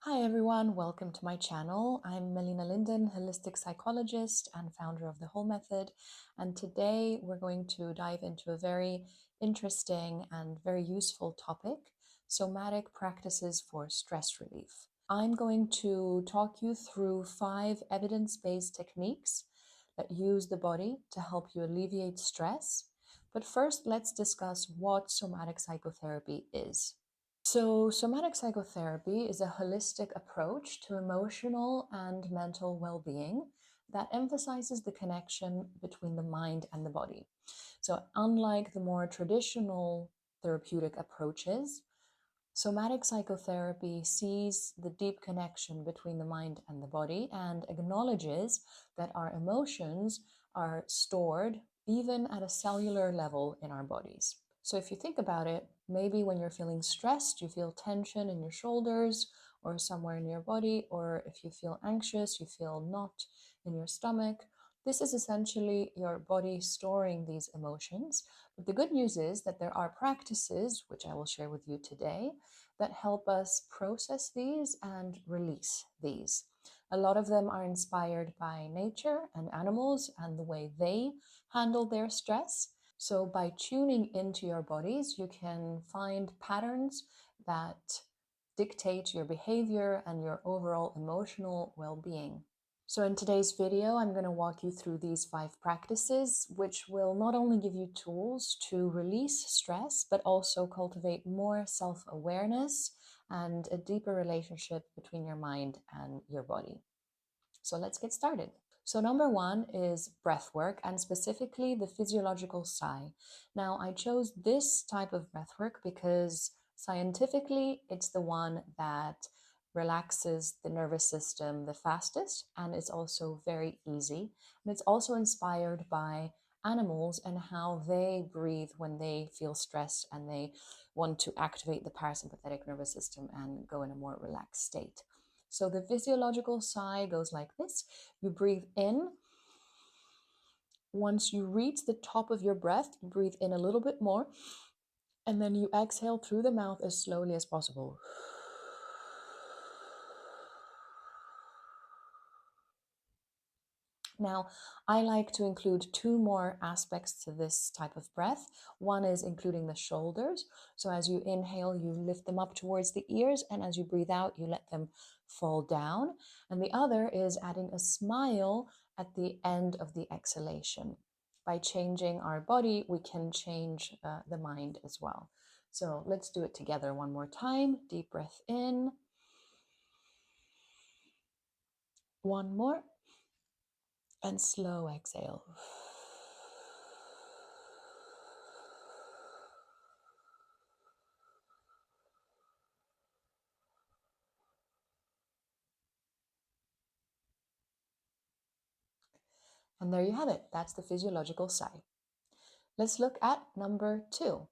Hi everyone, welcome to my channel. I'm Melina Linden, holistic psychologist and founder of the Whole Method. And today we're going to dive into a very interesting and very useful topic, somatic practices for stress relief. I'm going to talk you through 5 evidence-based techniques that use the body to help you alleviate stress. But first, let's discuss what somatic psychotherapy is. So, somatic psychotherapy is a holistic approach to emotional and mental well being that emphasizes the connection between the mind and the body. So, unlike the more traditional therapeutic approaches, somatic psychotherapy sees the deep connection between the mind and the body and acknowledges that our emotions are stored even at a cellular level in our bodies. So if you think about it, maybe when you're feeling stressed, you feel tension in your shoulders or somewhere in your body, or if you feel anxious, you feel knot in your stomach. This is essentially your body storing these emotions. But the good news is that there are practices, which I will share with you today, that help us process these and release these. A lot of them are inspired by nature and animals and the way they handle their stress. So by tuning into your bodies, you can find patterns that dictate your behavior and your overall emotional well-being. So in today's video, I'm going to walk you through these 5 practices, which will not only give you tools to release stress, but also cultivate more self-awareness and a deeper relationship between your mind and your body. So let's get started. So number 1 is breath work, and specifically the physiological sigh. Now, I chose this type of breath work because scientifically it's the one that relaxes the nervous system the fastest, and it's also very easy. And it's also inspired by animals and how they breathe when they feel stressed and they want to activate the parasympathetic nervous system and go in a more relaxed state. So the physiological sigh goes like this. You breathe in. Once you reach the top of your breath, you breathe in a little bit more, and then you exhale through the mouth as slowly as possible. Now, I like to include 2 more aspects to this type of breath. One is including the shoulders. So as you inhale, you lift them up towards the ears, and as you breathe out, you let them fall down. And the other is adding a smile at the end of the exhalation. By changing our body, we can change the mind as well. So let's do it together one more time. Deep breath in. One more. And slow exhale. And there you have it. That's the physiological sigh. Let's look at number 2.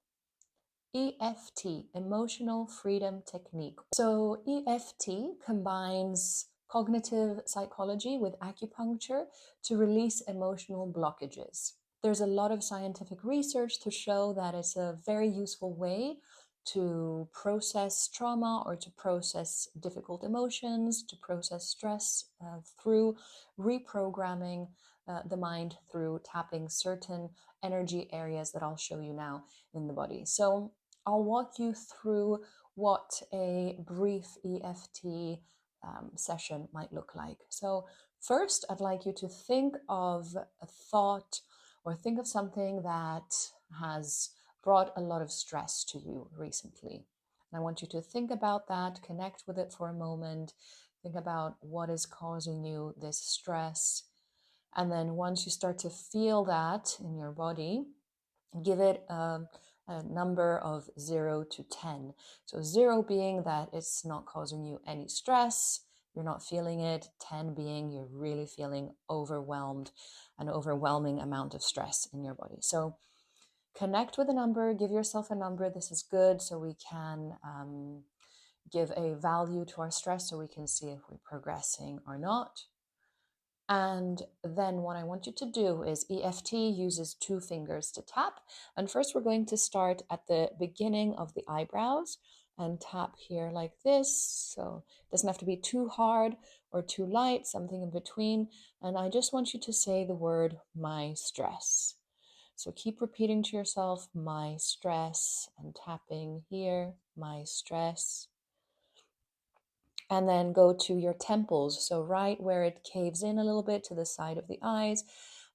EFT, Emotional Freedom Technique. So EFT combines cognitive psychology with acupuncture to release emotional blockages. There's a lot of scientific research to show that it's a very useful way to process trauma or to process difficult emotions, to process stress through reprogramming the mind through tapping certain energy areas that I'll show you now in the body. So I'll walk you through what a brief EFT session might look like. So first, I'd like you to think of a thought or think of something that has brought a lot of stress to you recently. And I want you to think about that, connect with it for a moment, think about what is causing you this stress. And then once you start to feel that in your body, give it a number of 0 to 10. So 0 being that it's not causing you any stress, you're not feeling it. 10 being you're really feeling overwhelmed, an overwhelming amount of stress in your body. So connect with a number, give yourself a number. This is good so we can give a value to our stress so we can see if we're progressing or not. And then what I want you to do is EFT uses 2 fingers to tap. And first we're going to start at the beginning of the eyebrows. and tap here like this. So it doesn't have to be too hard or too light, something in between. And I just want you to say the word my stress. So keep repeating to yourself, my stress, and tapping here, my stress. And then go to your temples. So right where it caves in a little bit to the side of the eyes,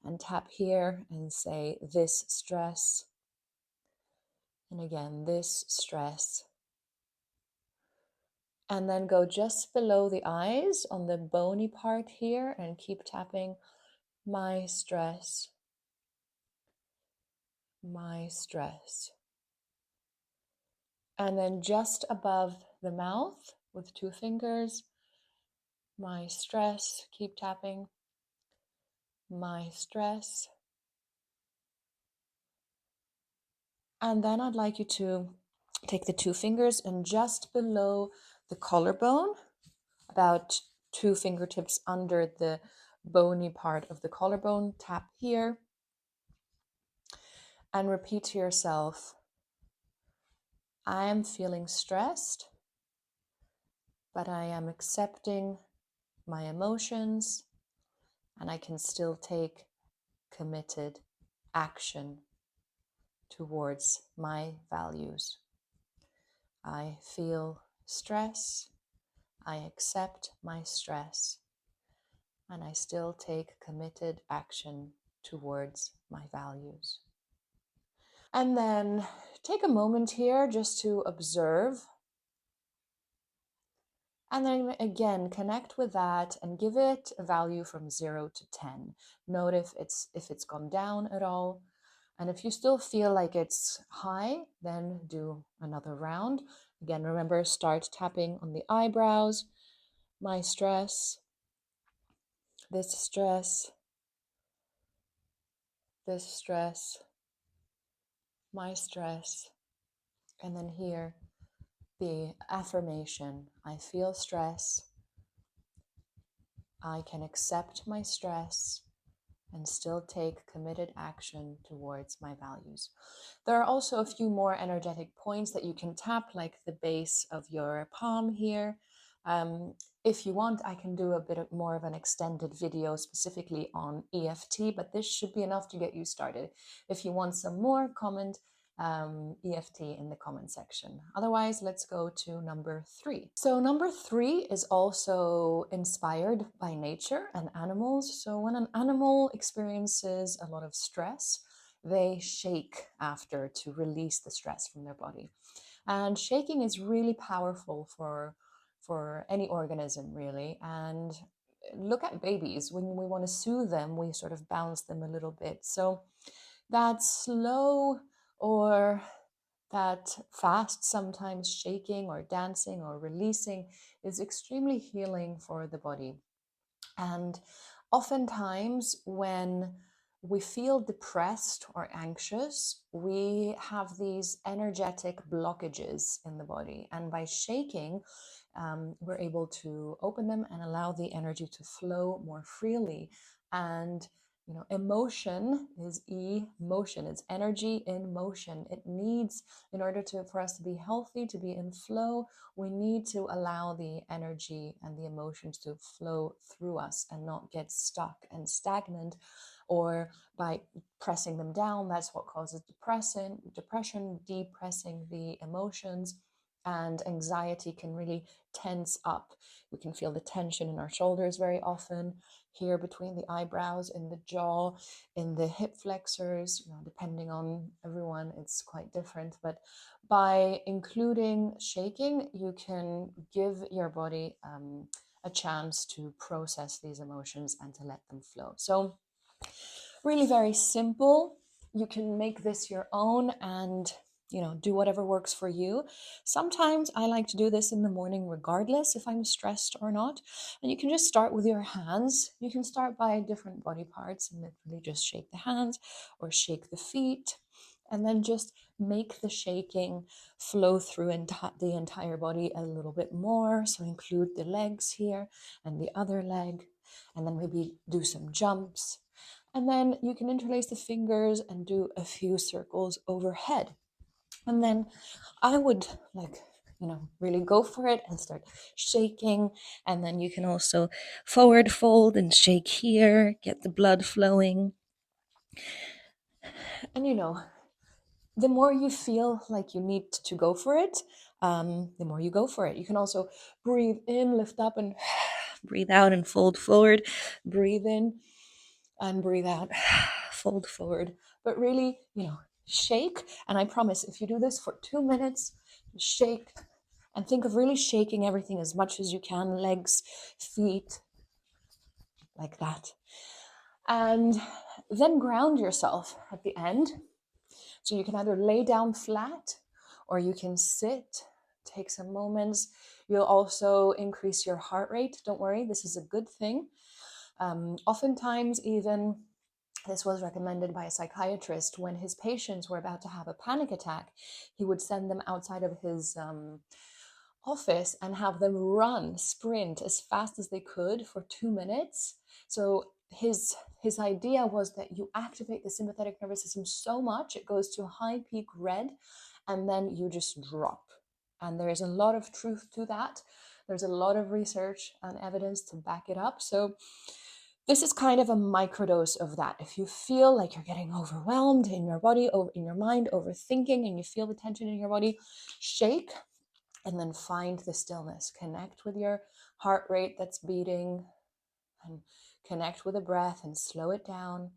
and tap here and say this stress. And again, this stress. And then go just below the eyes on the bony part here and keep tapping my stress, my stress. And then just above the mouth with 2 fingers, my stress, keep tapping, my stress. And then I'd like you to take the 2 fingers and just below the collarbone, about 2 fingertips under the bony part of the collarbone, tap here and repeat to yourself, I am feeling stressed, but I am accepting my emotions and I can still take committed action towards my values. I feel stress, I accept my stress, and I still take committed action towards my values. And then take a moment here just to observe. And then again, connect with that and give it a value from 0 to 10. Note if it's gone down at all. And if you still feel like it's high, then do another round. Again, remember, start tapping on the eyebrows. My stress, this stress, this stress, my stress. And then here, the affirmation, I feel stress, I can accept my stress, and still take committed action towards my values. There are also a few more energetic points that you can tap, like the base of your palm here. If you want, I can do a bit more of an extended video specifically on EFT, but this should be enough to get you started. If you want some more, comment EFT in the comment section. Otherwise, let's go to number 3. So number 3 is also inspired by nature and animals. So when an animal experiences a lot of stress, they shake after to release the stress from their body. And shaking is really powerful for any organism, really. And look at babies. When we want to soothe them, we sort of bounce them a little bit. So that slow or that fast, sometimes shaking or dancing or releasing, is extremely healing for the body. And oftentimes when we feel depressed or anxious, we have these energetic blockages in the body. And by shaking, we're able to open them and allow the energy to flow more freely. And emotion is emotion. It's energy in motion. It needs, in order for us to be healthy, to be in flow, we need to allow the energy and the emotions to flow through us and not get stuck and stagnant, or by pressing them down. That's what causes depression, depressing the emotions. And anxiety can really tense up. We can feel the tension in our shoulders very often, here between the eyebrows, in the jaw, in the hip flexors. Depending on everyone, it's quite different. But by including shaking, you can give your body a chance to process these emotions and to let them flow. So really very simple. You can make this your own and do whatever works for you. Sometimes I like to do this in the morning regardless if I'm stressed or not. And you can just start with your hands. You can start by different body parts and literally just shake the hands or shake the feet, and then just make the shaking flow through the entire body a little bit more. So include the legs here and the other leg, and then maybe do some jumps. And then you can interlace the fingers and do a few circles overhead. And then I would really go for it and start shaking. And then you can also forward fold and shake here, get the blood flowing. And the more you feel like you need to go for it, the more you go for it. You can also breathe in, lift up, and breathe out and fold forward. Breathe in and breathe out, fold forward. But really, shake. And I promise, if you do this for 2 minutes, shake and think of really shaking everything as much as you can, legs, feet, like that. And then ground yourself at the end. So you can either lay down flat or you can sit, take some moments. You'll also increase your heart rate. Don't worry, this is a good thing. Oftentimes, even this was recommended by a psychiatrist when his patients were about to have a panic attack, he would send them outside of his office and have them sprint as fast as they could for 2 minutes. So his idea was that you activate the sympathetic nervous system so much it goes to a high peak red, and then you just drop. And there is a lot of truth to that. There's a lot of research and evidence to back it up. So this is kind of a microdose of that. If you feel like you're getting overwhelmed in your body, in your mind, overthinking, and you feel the tension in your body, shake and then find the stillness. Connect with your heart rate that's beating and connect with the breath and slow it down.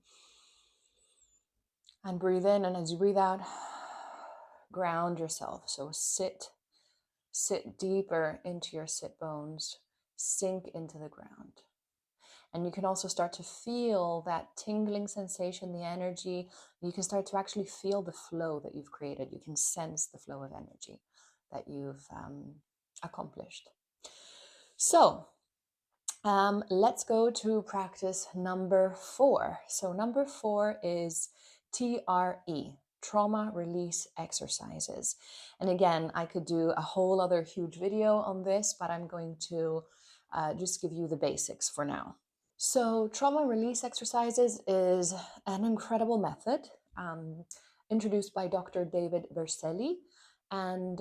And breathe in, and as you breathe out, ground yourself. So sit deeper into your sit bones, sink into the ground. And you can also start to feel that tingling sensation, the energy. You can start to actually feel the flow that you've created. You can sense the flow of energy that you've accomplished. So let's go to practice number 4. So number 4 is TRE, trauma release exercises. And again, I could do a whole other huge video on this, but I'm going to just give you the basics for now. So trauma release exercises is an incredible method introduced by Dr. David Berceli. And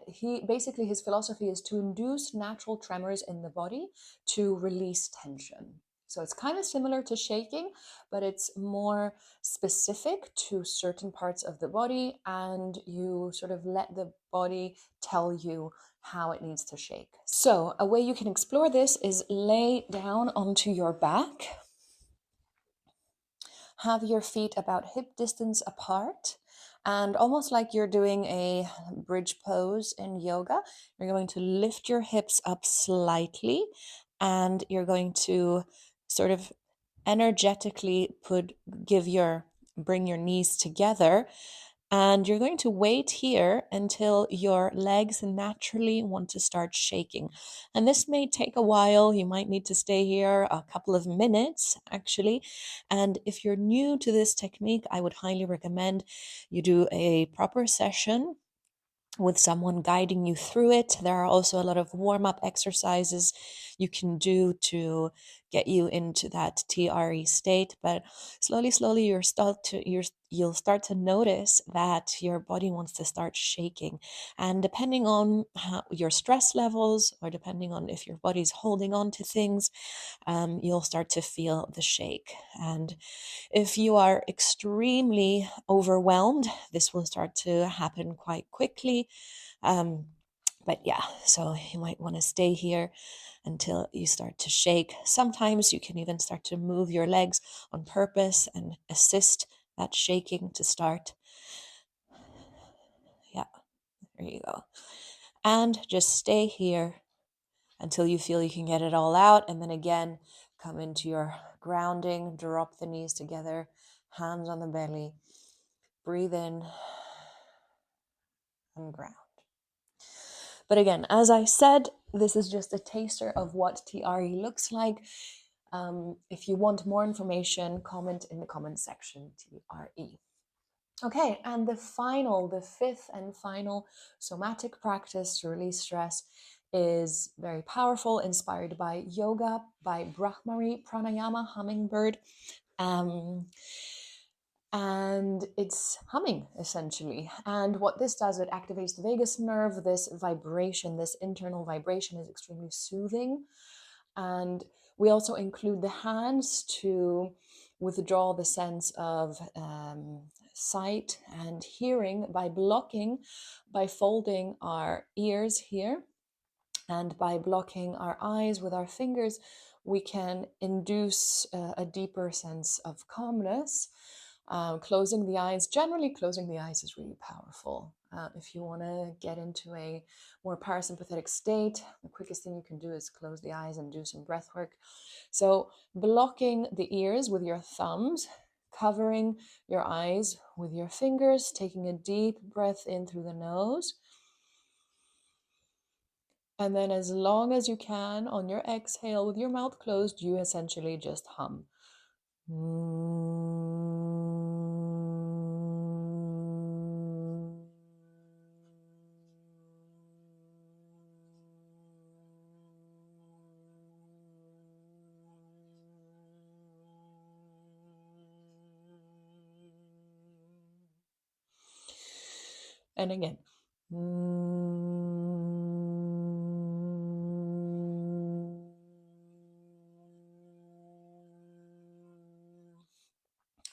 his philosophy is to induce natural tremors in the body to release tension. So it's kind of similar to shaking, but it's more specific to certain parts of the body, and you sort of let the body tell you how it needs to shake. So a way you can explore this is lay down onto your back. Have your feet about hip distance apart, and almost like you're doing a bridge pose in yoga, you're going to lift your hips up slightly, and you're going to sort of energetically bring your knees together. And you're going to wait here until your legs naturally want to start shaking. And this may take a while. You might need to stay here a couple of minutes, actually. And if you're new to this technique, I would highly recommend you do a proper session with someone guiding you through it. There are also a lot of warm-up exercises you can do to get you into that TRE state. But slowly, you'll start to notice that your body wants to start shaking. And depending on your stress levels, or depending on if your body's holding on to things, you'll start to feel the shake. And if you are extremely overwhelmed, this will start to happen quite quickly. But yeah, so you might want to stay here until you start to shake. Sometimes you can even start to move your legs on purpose and assist that shaking to start. Yeah, there you go. And just stay here until you feel you can get it all out. And then again, come into your grounding, drop the knees together, hands on the belly, breathe in and ground. But again, as I said, this is just a taster of what TRE looks like. If you want more information, comment in the comment section, TRE. Okay, and the 5th and final somatic practice to release stress is very powerful, inspired by yoga, by Brahmari Pranayama, hummingbird. and it's humming essentially. And what this does, it activates the vagus nerve. This vibration, this internal vibration, is extremely soothing. And we also include the hands to withdraw the sense of sight and hearing by blocking, by folding our ears here, and by blocking our eyes with our fingers, we can induce a deeper sense of calmness. Closing the eyes, generally closing the eyes is really powerful. If you want to get into a more parasympathetic state, the quickest thing you can do is close the eyes and do some breath work. So blocking the ears with your thumbs, covering your eyes with your fingers, taking a deep breath in through the nose. And then as long as you can, on your exhale with your mouth closed, you essentially just hum. And again.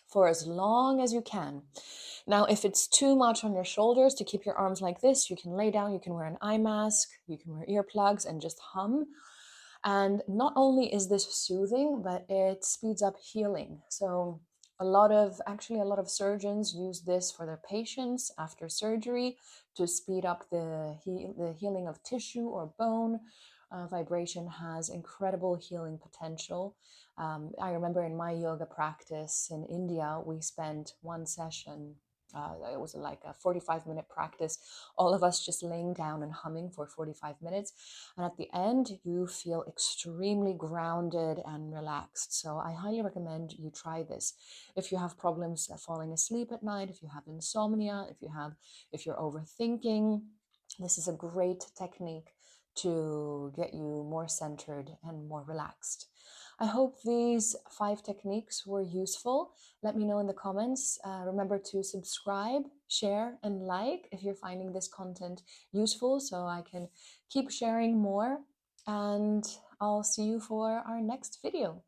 For as long as you can. Now, if it's too much on your shoulders to keep your arms like this, you can lay down, you can wear an eye mask, you can wear earplugs and just hum. And not only is this soothing, but it speeds up healing. So a lot of surgeons use this for their patients after surgery to speed up the healing of tissue or bone. Vibration has incredible healing potential. I remember in my yoga practice in India, we spent one session, it was like a 45-minute practice, all of us just laying down and humming for 45 minutes. And at the end, you feel extremely grounded and relaxed. So I highly recommend you try this. If you have problems falling asleep at night, if you have insomnia, if you're overthinking, this is a great technique to get you more centered and more relaxed. I hope these 5 techniques were useful. Let me know in the comments. Remember to subscribe, share, and like if you're finding this content useful, so I can keep sharing more. And I'll see you for our next video.